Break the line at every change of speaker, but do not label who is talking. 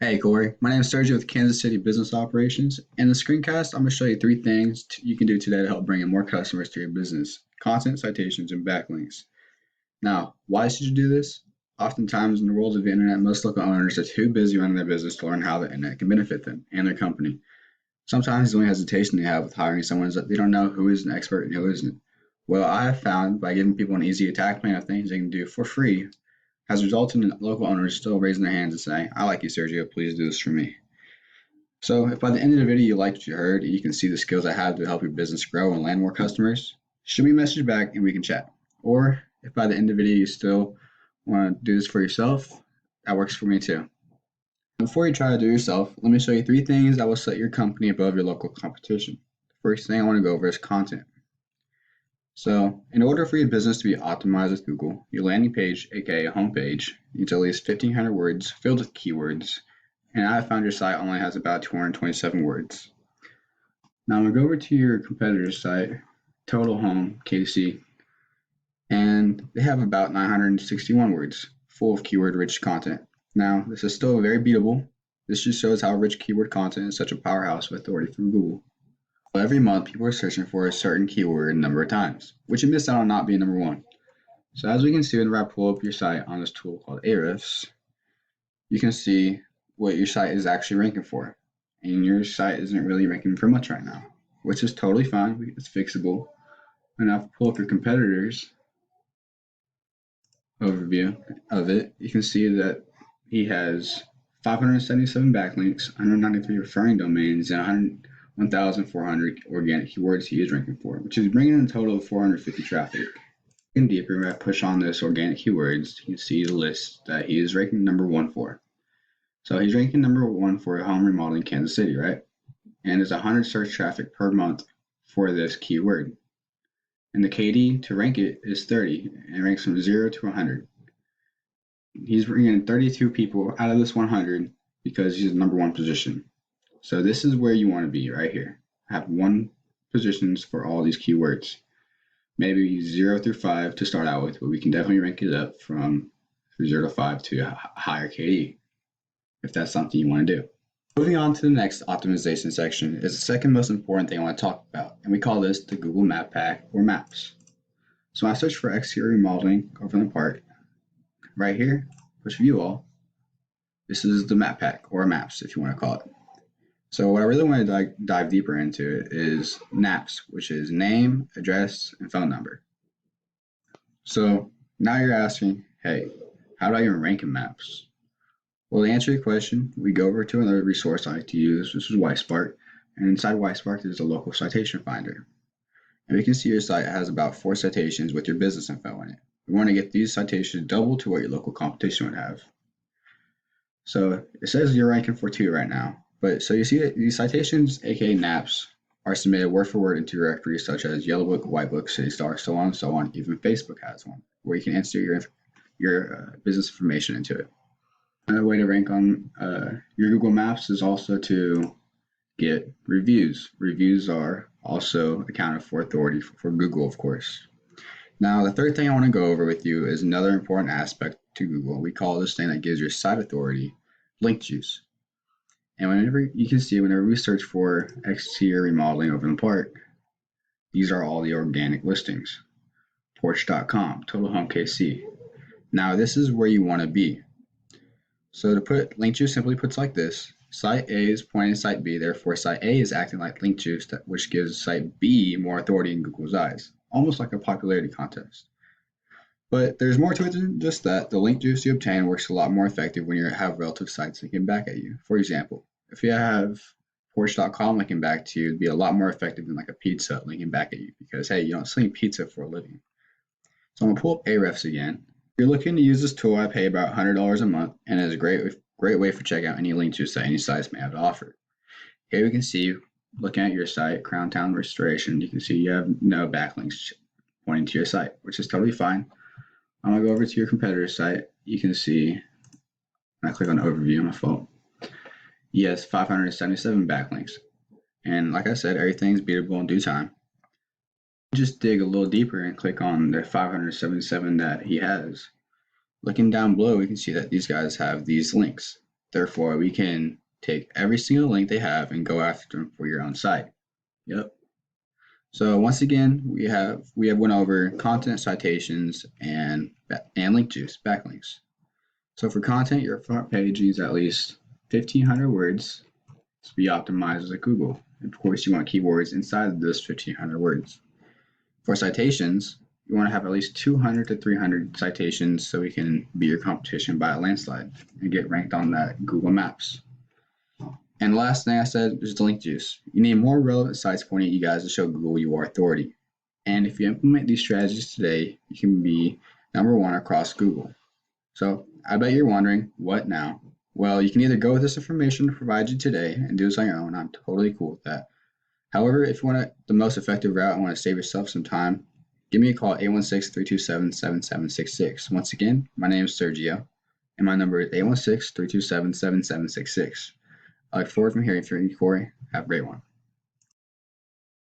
Hey Corey, my name is Sergio with Kansas City Business Operations. In the screencast, I'm going to show you three things you can do today to help bring in more customers to your business: content, citations, and backlinks. Now, why should you do this? Oftentimes, in the world of the internet, most local owners are too busy running their business to learn how the internet can benefit them and their company. Sometimes the only hesitation they have with hiring someone is that they don't know who is an expert and who isn't. Well, I have found by giving people an easy attack plan of things they can do for free has resulted in local owners still raising their hands and saying, I like you, Sergio, please do this for me. So if by the end of the video you liked what you heard and you can see the skills I have to help your business grow and land more customers, shoot me a message back and we can chat. Or if by the end of the video you still want to do this for yourself, that works for me too. Before you try to do it yourself, let me show you three things that will set your company above your local competition. The first thing I want to go over is content. So in order for your business to be optimized with Google, your landing page, aka a homepage, needs at least 1,500 words filled with keywords, and I found your site only has about 227 words. Now I'm going to go over to your competitor's site, Total Home KC, and they have about 961 words, full of keyword-rich content. Now, this is still very beatable. This just shows how rich keyword content is such a powerhouse with authority from Google. Well, every month, people are searching for a certain keyword a number of times, which you miss out on not being number one. So as we can see whenever I pull up your site on this tool called Ahrefs, you can see what your site is actually ranking for. And your site isn't really ranking for much right now, which is totally fine. It's fixable. And if I pull up your competitors overview of it, you can see that he has 577 backlinks, 193 referring domains, and 1,400 organic keywords he is ranking for, which is bringing in a total of 450 traffic. Looking deeper, if I push on this organic keywords, you can see the list that he is ranking number one for. So he's ranking number one for home remodeling Kansas City, right? And there's 100 search traffic per month for this keyword. And the KD to rank it is 30 and ranks from 0 to 100. He's bringing in 32 people out of this 100 because he's the number one position. So this is where you want to be right here. Have one positions for all these keywords. Maybe 0 through 5 to start out with, but we can definitely rank it up from 0 to 5 to a higher KD if that's something you want to do. Moving on to the next optimization section is the second most important thing I want to talk about, and we call this the Google Map Pack or Maps. So when I search for exterior remodeling over in the park, right here, push view all, this is the map pack or maps if you want to call it. So what I really want to dive deeper into is NAPS, which is name, address, and phone number. So now you're asking, hey, how do I even rank in maps? Well, to answer your question, we go over to another resource I like to use, which is WiSpark, and inside WiSpark there's a local citation finder. And we can see your site has about 4 citations with your business info in it. We want to get these citations double to what your local competition would have. So it says you're ranking for 2 right now, but so you see that these citations, aka NAPs, are submitted word for word into directories such as Yellow Book, White Book, City Star, so on and so on. Even Facebook has one where you can enter your business information into it. Another way to rank on your Google Maps is also to get reviews. Reviews are also accounted for authority for Google, of course. Now, the third thing I want to go over with you is another important aspect to Google. We call this thing that gives your site authority link juice. And whenever we search for exterior remodeling over in the park, these are all the organic listings. Porch.com, Total Home KC. Now, this is where you want to be. So to put link juice simply puts like this: site A is pointing to site B, therefore site A is acting like link juice, which gives site B more authority in Google's eyes, almost like a popularity contest. But there's more to it than just that. The link juice you obtain works a lot more effective when you have relative sites linking back at you. For example, if you have Porch.com linking back to you, it'd be a lot more effective than like a pizza linking back at you because, hey, you don't sling pizza for a living. So I'm going to pull up Ahrefs again. If you're looking to use this tool, I pay about $100 a month, and it's a great way for checking out any link juice that any sites may have to offer. Here we can see, looking at your site, Crown Town Restoration, you can see you have no backlinks pointing to your site, which is totally fine. I'm going to go over to your competitor's site. You can see, when I click on overview, my fault, he has 577 backlinks. And like I said, everything's beatable in due time. Just dig a little deeper and click on the 577 that he has. Looking down below, we can see that these guys have these links. Therefore, we can take every single link they have and go after them for your own site. Yep. So once again, we have went over content citations and link juice, backlinks. So for content, your front page needs at least 1,500 words to be optimized with Google. Of course, you want keywords inside of those 1,500 words. For citations, you want to have at least 200 to 300 citations so we can beat your competition by a landslide and get ranked on that Google Maps. And the last thing I said is the link juice. You need more relevant sites pointing at you guys to show Google you are authority. And if you implement these strategies today, you can be #1 across Google. So I bet you're wondering, what now? Well, you can either go with this information provided you today and do this on your own. I'm totally cool with that. However, if you want the most effective route and want to save yourself some time, give me a call at 816-327-7766. Once again, my name is Sergio, and my number is 816-327-7766. I look forward to hearing from you, Cory. Have a great one.